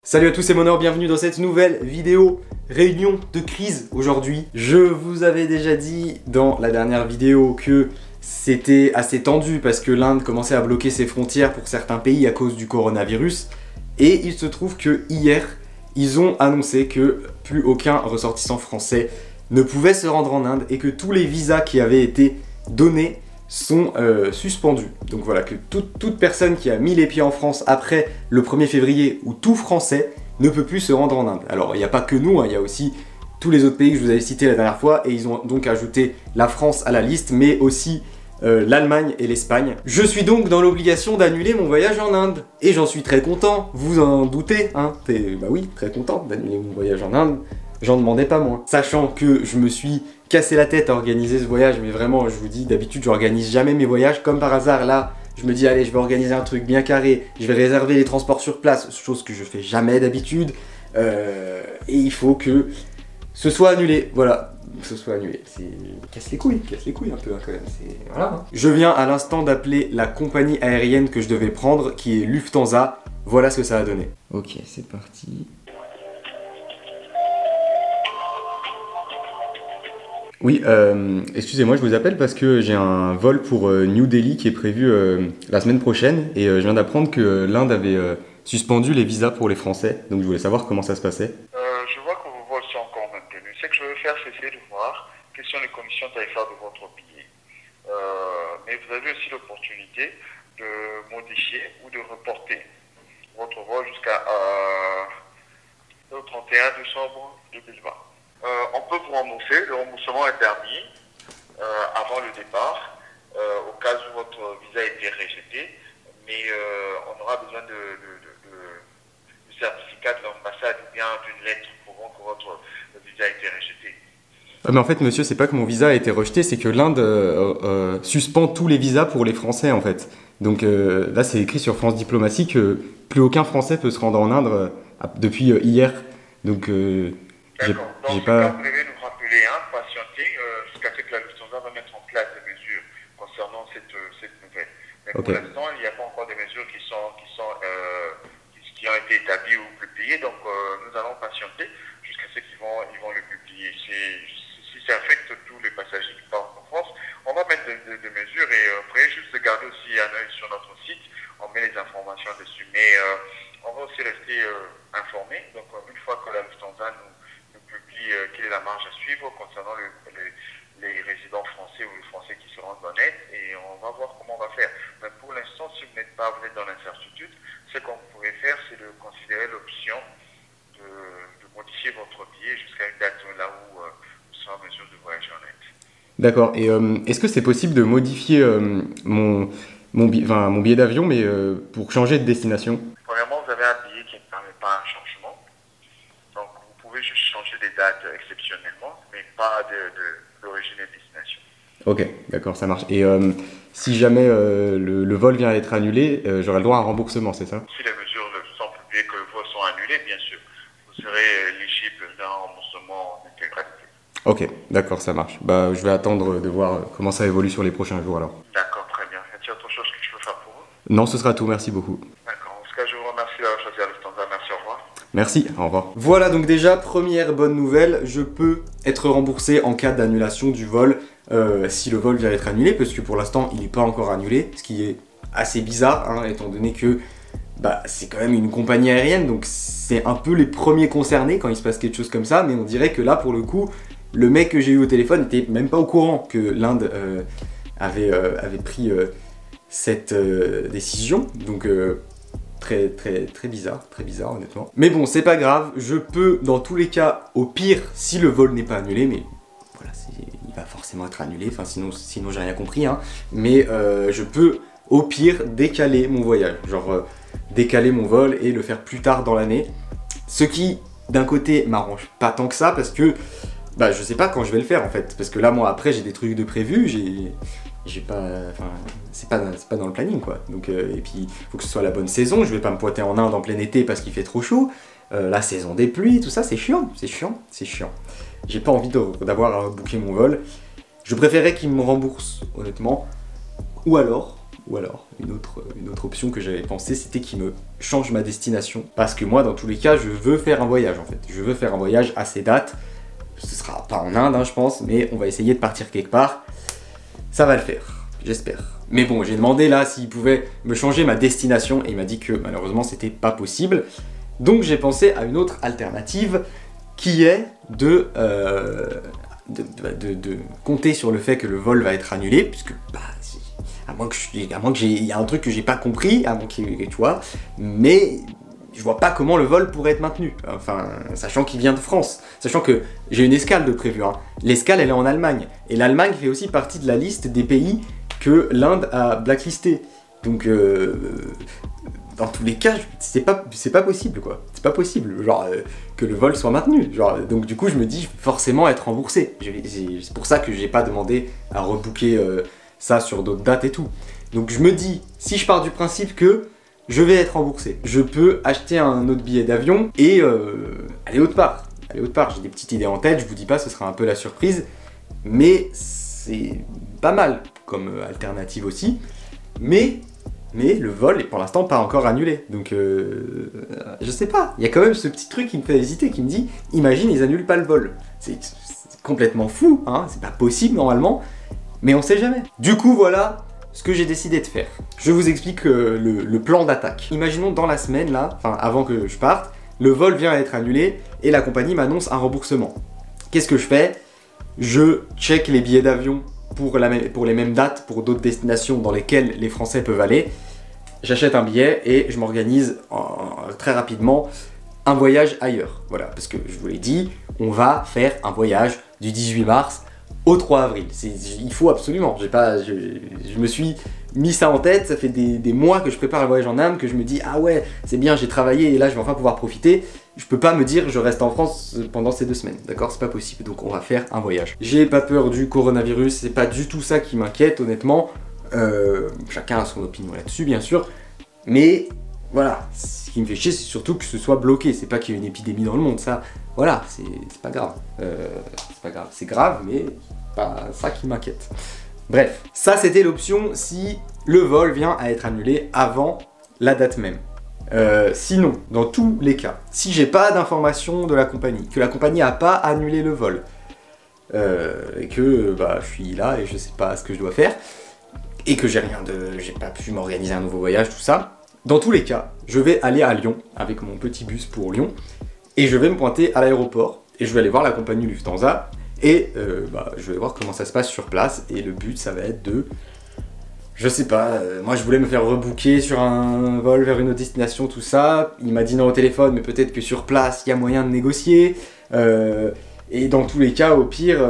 Salut à tous, c'est Monor, bienvenue dans cette nouvelle vidéo réunion de crise aujourd'hui. Je vous avais déjà dit dans la dernière vidéo que c'était assez tendu parce que l'Inde commençait à bloquer ses frontières pour certains pays à cause du coronavirus. Et il se trouve que hier, ils ont annoncé que plus aucun ressortissant français ne pouvait se rendre en Inde et que tous les visas qui avaient été donnés sont suspendus. Donc voilà, que toute personne qui a mis les pieds en France après le 1er février ou tout Français ne peut plus se rendre en Inde. Alors il n'y a pas que nous, il y a aussi tous les autres pays que je vous avais cités la dernière fois et ils ont donc ajouté la France à la liste, mais aussi l'Allemagne et l'Espagne. Je suis donc dans l'obligation d'annuler mon voyage en Inde et j'en suis très content, vous en doutez, hein? Bah oui, très content d'annuler mon voyage en Inde. J'en demandais pas moins. Sachant que je me suis cassé la tête à organiser ce voyage, mais vraiment, je vous dis, d'habitude, j'organise jamais mes voyages. Comme par hasard, là, je me dis, allez, je vais organiser un truc bien carré, je vais réserver les transports sur place, chose que je fais jamais d'habitude. Et il faut que ce soit annulé. Voilà, que ce soit annulé. Casse les couilles un peu, hein, quand même. Voilà, hein. Je viens à l'instant d'appeler la compagnie aérienne que je devais prendre, qui est Lufthansa. Voilà ce que ça a donné. Ok, c'est parti. Oui, excusez-moi, je vous appelle parce que j'ai un vol pour New Delhi qui est prévu la semaine prochaine et je viens d'apprendre que l'Inde avait suspendu les visas pour les Français, donc je voulais savoir comment ça se passait. Je vois que vos vols sont encore maintenus. Ce que je veux faire, c'est essayer de voir quelles sont les conditions tarifaires de votre billet. Mais vous avez aussi l'opportunité de modifier ou de reporter votre vol jusqu'à le 31 décembre 2020. On peut vous rembourser, le remboursement est permis avant le départ, au cas où votre visa a été rejeté, mais on aura besoin du certificat de l'ambassade ou bien d'une lettre prouvant que votre visa a été rejeté. Mais en fait, monsieur, c'est pas que mon visa a été rejeté, c'est que l'Inde suspend tous les visas pour les Français, en fait. Donc là, c'est écrit sur France Diplomatie que plus aucun Français peut se rendre en Inde depuis hier. Donc d'accord. Donc, pas... vous devez nous rappeler, patienter jusqu'à ce que la Lufthansa va mettre en place des mesures concernant cette nouvelle. Mais okay. Pour l'instant, il n'y a pas encore des mesures qui ont été établies ou publiées. Donc, nous allons patienter jusqu'à ce qu'ils vont le publier. Si ça affecte tous les passagers qui partent en France, on va mettre des mesures et après, juste de garder aussi un œil sur notre site. On met les informations dessus. Mais on va aussi rester informé. Donc, une fois que la Lufthansa nous publie quelle est la marge à suivre concernant les résidents français ou les Français qui se rendent en aide et on va voir comment on va faire. Mais pour l'instant, si vous êtes dans l'incertitude, ce qu'on pourrait faire, c'est de considérer l'option de modifier votre billet jusqu'à une date là où vous serez en mesure de voyager en aide. D'accord. Et est-ce que c'est possible de modifier mon billet d'avion, mais pour changer de destination? Premièrement, vous avez un billet qui ne permet pas un changement. Donc, vous pouvez juste changer des dates exceptionnellement, mais pas d'origine et destination. Ok, d'accord, ça marche. Et si jamais le vol vient à être annulé, j'aurai le droit à un remboursement, c'est ça? Si les mesures sont publiées que le vol sont annulés, bien sûr, vous serez éligible d'un remboursement en intégralité. Ok, d'accord, ça marche. Bah, je vais attendre de voir comment ça évolue sur les prochains jours alors. D'accord, très bien. Y a-t-il autre chose que je peux faire pour vous? Non, ce sera tout, merci beaucoup. D'accord, en tout cas, je vous remercie d'avoir choisi la Lufthansa. Merci, au revoir. Merci, au revoir. Voilà, donc déjà, première bonne nouvelle, je peux être remboursé en cas d'annulation du vol si le vol vient être annulé, parce que pour l'instant, il n'est pas encore annulé, ce qui est assez bizarre, étant donné que c'est quand même une compagnie aérienne, donc c'est un peu les premiers concernés quand il se passe quelque chose comme ça, mais on dirait que là, pour le coup, le mec que j'ai eu au téléphone n'était même pas au courant que l'Inde avait pris cette décision, donc... Très bizarre honnêtement. Mais bon, c'est pas grave, je peux dans tous les cas, au pire, si le vol n'est pas annulé, mais voilà, il va forcément être annulé, enfin sinon j'ai rien compris, mais je peux au pire décaler mon voyage, genre décaler mon vol et le faire plus tard dans l'année, ce qui d'un côté m'arrange pas tant que ça parce que je sais pas quand je vais le faire en fait, parce que là moi après j'ai des trucs de prévu, j'ai pas, enfin, c'est pas dans le planning quoi. Donc et puis il faut que ce soit la bonne saison. Je vais pas me pointer en Inde en plein été parce qu'il fait trop chaud. La saison des pluies, tout ça, c'est chiant. J'ai pas envie d'avoir à booker mon vol. Je préférerais qu'il me rembourse honnêtement. Ou alors, ou alors une autre option que j'avais pensé, c'était qu'il me change ma destination. Parce que moi, dans tous les cas, je veux faire un voyage en fait. Je veux faire un voyage à ces dates. Ce sera pas en Inde, hein, je pense, mais on va essayer de partir quelque part. Ça va le faire, j'espère. Mais bon, j'ai demandé là s'il pouvait me changer ma destination et il m'a dit que malheureusement c'était pas possible. Donc j'ai pensé à une autre alternative qui est de compter sur le fait que le vol va être annulé, puisque bah, à moins que il y a un truc que j'ai pas compris, à moins qu'il, tu vois, mais je vois pas comment le vol pourrait être maintenu, enfin, sachant qu'il vient de France, sachant que j'ai une escale de prévu, hein. L'escale elle est en Allemagne, et l'Allemagne fait aussi partie de la liste des pays que l'Inde a blacklisté, donc dans tous les cas, c'est pas possible quoi, c'est pas possible, genre que le vol soit maintenu, genre, donc du coup je me dis, je vais forcément être remboursé, c'est pour ça que j'ai pas demandé à rebooker ça sur d'autres dates et tout, donc je me dis, si je pars du principe que je vais être remboursé, je peux acheter un autre billet d'avion et aller autre part, j'ai des petites idées en tête, je vous dis pas, ce sera un peu la surprise, mais c'est pas mal comme alternative aussi, mais le vol est pour l'instant pas encore annulé, donc je sais pas, il y a quand même ce petit truc qui me fait hésiter, qui me dit, imagine ils annulent pas le vol, c'est complètement fou, hein, c'est pas possible normalement, mais on sait jamais. Du coup voilà ce que j'ai décidé de faire. Je vous explique le plan d'attaque. Imaginons dans la semaine là, enfin avant que je parte, le vol vient à être annulé et la compagnie m'annonce un remboursement. Qu'est-ce que je fais? Je check les billets d'avion pour les mêmes dates, pour d'autres destinations dans lesquelles les Français peuvent aller. J'achète un billet et je m'organise très rapidement un voyage ailleurs. Voilà, parce que je vous l'ai dit, on va faire un voyage du 18 mars au 3 avril. Il faut absolument. Je me suis mis ça en tête, ça fait des mois que je prépare le voyage en Inde, que je me dis ah ouais, c'est bien, j'ai travaillé et là je vais enfin pouvoir profiter. Je peux pas me dire je reste en France pendant ces 2 semaines, d'accord? C'est pas possible, donc on va faire un voyage. J'ai pas peur du coronavirus, c'est pas du tout ça qui m'inquiète honnêtement. Chacun a son opinion là-dessus bien sûr, mais voilà, ce qui me fait chier c'est surtout que ce soit bloqué, c'est pas qu'il y ait une épidémie dans le monde, ça, voilà, c'est pas grave. C'est pas grave, c'est grave, mais pas ça qui m'inquiète. Bref, ça c'était l'option si le vol vient à être annulé avant la date même. Sinon, dans tous les cas, si j'ai pas d'informations de la compagnie, que la compagnie a pas annulé le vol, et que bah, je suis là et je sais pas ce que je dois faire, et que j'ai pas pu m'organiser un nouveau voyage, tout ça, dans tous les cas, je vais aller à Lyon avec mon petit bus pour Lyon, et je vais me pointer à l'aéroport, et je vais aller voir la compagnie Lufthansa, et bah, je vais voir comment ça se passe sur place, et le but ça va être de... Je sais pas, moi je voulais me faire rebooker sur un vol vers une autre destination, tout ça, il m'a dit non au téléphone, mais peut-être que sur place il y a moyen de négocier, et dans tous les cas, au pire,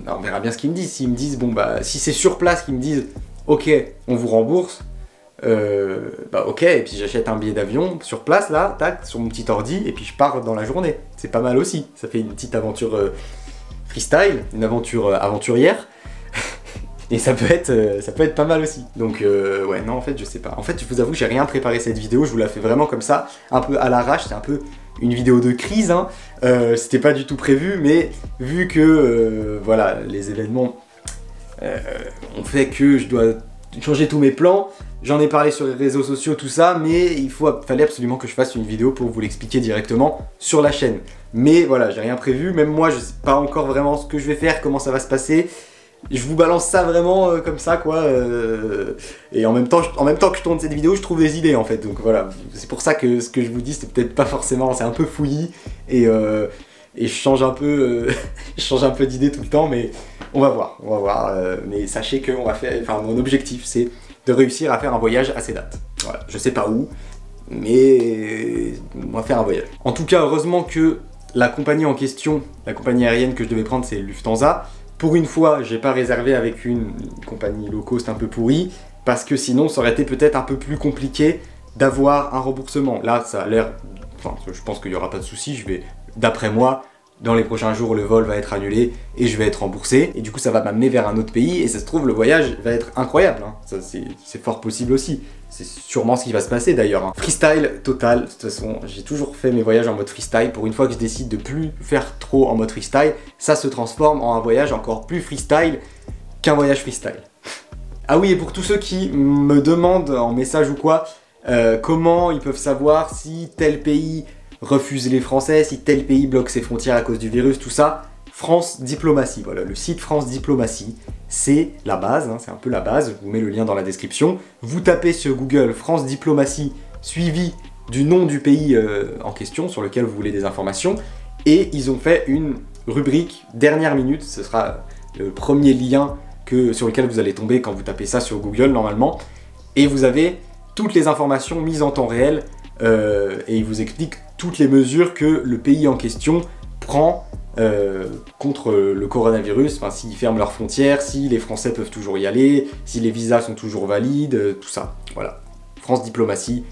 on verra bien ce qu'ils me disent, s'ils me disent, bon bah, si c'est sur place qu'ils me disent, ok, on vous rembourse, bah ok, et puis j'achète un billet d'avion sur place là, tac, sur mon petit ordi, et puis je pars dans la journée, c'est pas mal aussi, ça fait une petite aventure freestyle, une aventure aventurière, et ça peut être pas mal aussi. Donc ouais, non en fait je sais pas. En fait je vous avoue que j'ai rien préparé cette vidéo, je vous la fais vraiment comme ça, un peu à l'arrache, c'est un peu une vidéo de crise, hein. C'était pas du tout prévu, mais vu que voilà, les événements ont fait que je dois changer tous mes plans, j'en ai parlé sur les réseaux sociaux, tout ça, mais fallait absolument que je fasse une vidéo pour vous l'expliquer directement sur la chaîne. Mais voilà, j'ai rien prévu, même moi je sais pas encore vraiment ce que je vais faire, comment ça va se passer. Je vous balance ça vraiment comme ça quoi, et en même temps que je tourne cette vidéo, je trouve des idées en fait, donc voilà, c'est pour ça que ce que je vous dis c'est peut-être pas forcément, c'est un peu fouillis, et je change un peu, d'idées tout le temps, mais on va voir, mais sachez que mon objectif c'est de réussir à faire un voyage à ces dates, voilà, je sais pas où, mais on va faire un voyage. En tout cas, heureusement que la compagnie en question, la compagnie aérienne que je devais prendre c'est Lufthansa. Pour une fois, j'ai pas réservé avec une compagnie low cost un peu pourrie, parce que sinon ça aurait été peut-être un peu plus compliqué d'avoir un remboursement. Là, ça a l'air... Enfin, je pense qu'il y aura pas de souci, d'après moi, dans les prochains jours, le vol va être annulé et je vais être remboursé. Et du coup, ça va m'amener vers un autre pays et ça se trouve, le voyage va être incroyable. Hein. Ça, c'est fort possible aussi. C'est sûrement ce qui va se passer d'ailleurs. Hein. Freestyle total. De toute façon, j'ai toujours fait mes voyages en mode freestyle. Pour une fois que je décide de plus faire trop en mode freestyle, ça se transforme en un voyage encore plus freestyle qu'un voyage freestyle. Ah oui, et pour tous ceux qui me demandent en message ou quoi, comment ils peuvent savoir si tel pays refuse les Français, si tel pays bloque ses frontières à cause du virus, tout ça, France Diplomatie, voilà, le site France Diplomatie, c'est la base, hein, c'est un peu la base, je vous mets le lien dans la description. Vous tapez sur Google France Diplomatie, suivi du nom du pays en question, sur lequel vous voulez des informations, et ils ont fait une rubrique dernière minute, ce sera le premier lien sur lequel vous allez tomber quand vous tapez ça sur Google normalement, et vous avez toutes les informations mises en temps réel, et ils vous expliquent toutes les mesures que le pays en question prend contre le coronavirus, enfin s'ils ferment leurs frontières, si les Français peuvent toujours y aller, si les visas sont toujours valides, tout ça. Voilà. France Diplomatie,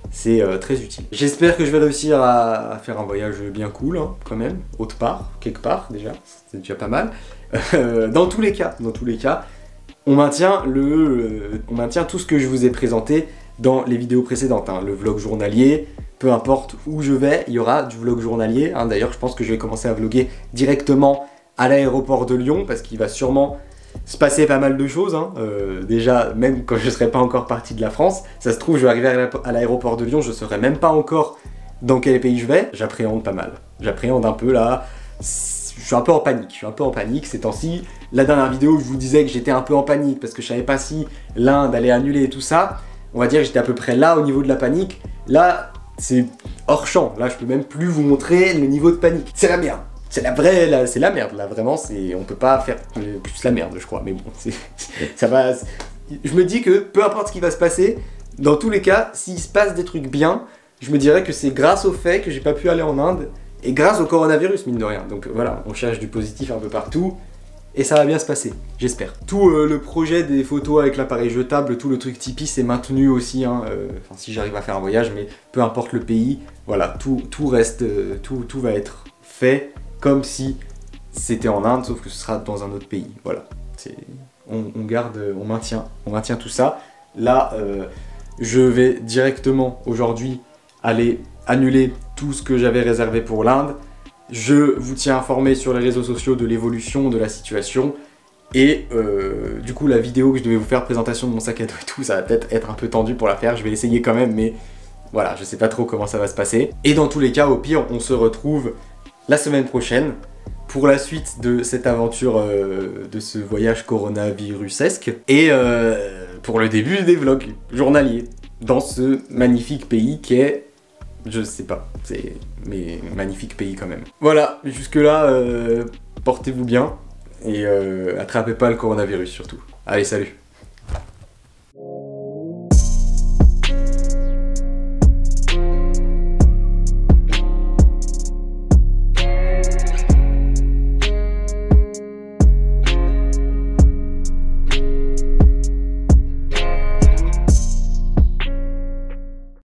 c'est très utile. J'espère que je vais réussir à faire un voyage bien cool, hein, quand même, autre part, quelque part déjà, c'est déjà pas mal. Dans tous les cas, on maintient tout ce que je vous ai présenté dans les vidéos précédentes, hein, le vlog journalier. Peu importe où je vais, il y aura du vlog journalier. Hein. D'ailleurs, je pense que je vais commencer à vlogger directement à l'aéroport de Lyon parce qu'il va sûrement se passer pas mal de choses. Hein. Déjà, même quand je ne serai pas encore parti de la France, ça se trouve, je vais arriver à l'aéroport de Lyon, je ne saurai même pas encore dans quel pays je vais. J'appréhende pas mal. J'appréhende un peu là. Je suis un peu en panique. Ces temps-ci. La dernière vidéo, je vous disais que j'étais un peu en panique parce que je savais pas si l'Inde allait annuler et tout ça. On va dire que j'étais à peu près là au niveau de la panique. Là, c'est hors champ, là je peux même plus vous montrer le niveau de panique. C'est la merde, c'est la merde, là vraiment, on peut pas faire plus la merde je crois, mais bon, ça va... Je me dis que peu importe ce qui va se passer, dans tous les cas, s'il se passe des trucs bien, je me dirais que c'est grâce au fait que j'ai pas pu aller en Inde, et grâce au coronavirus mine de rien. Donc voilà, on cherche du positif un peu partout, et ça va bien se passer, j'espère. Tout le projet des photos avec l'appareil jetable, tout le truc Tipeee, c'est maintenu aussi, hein, si j'arrive à faire un voyage, mais peu importe le pays, voilà, tout reste, tout va être fait comme si c'était en Inde, sauf que ce sera dans un autre pays, voilà. On maintient tout ça. Là, je vais directement aujourd'hui aller annuler tout ce que j'avais réservé pour l'Inde. Je vous tiens informé sur les réseaux sociaux de l'évolution de la situation. Et du coup, la vidéo que je devais vous faire, présentation de mon sac à dos et tout, ça va peut-être être un peu tendu pour la faire. Je vais essayer quand même, mais voilà, je sais pas trop comment ça va se passer. Et dans tous les cas, au pire, on se retrouve la semaine prochaine pour la suite de cette aventure, de ce voyage coronavirusesque. Et pour le début des vlogs journaliers dans ce magnifique pays qui est... Je sais pas, mais magnifique pays quand même. Voilà, jusque là, portez-vous bien et attrapez pas le coronavirus surtout. Allez, salut!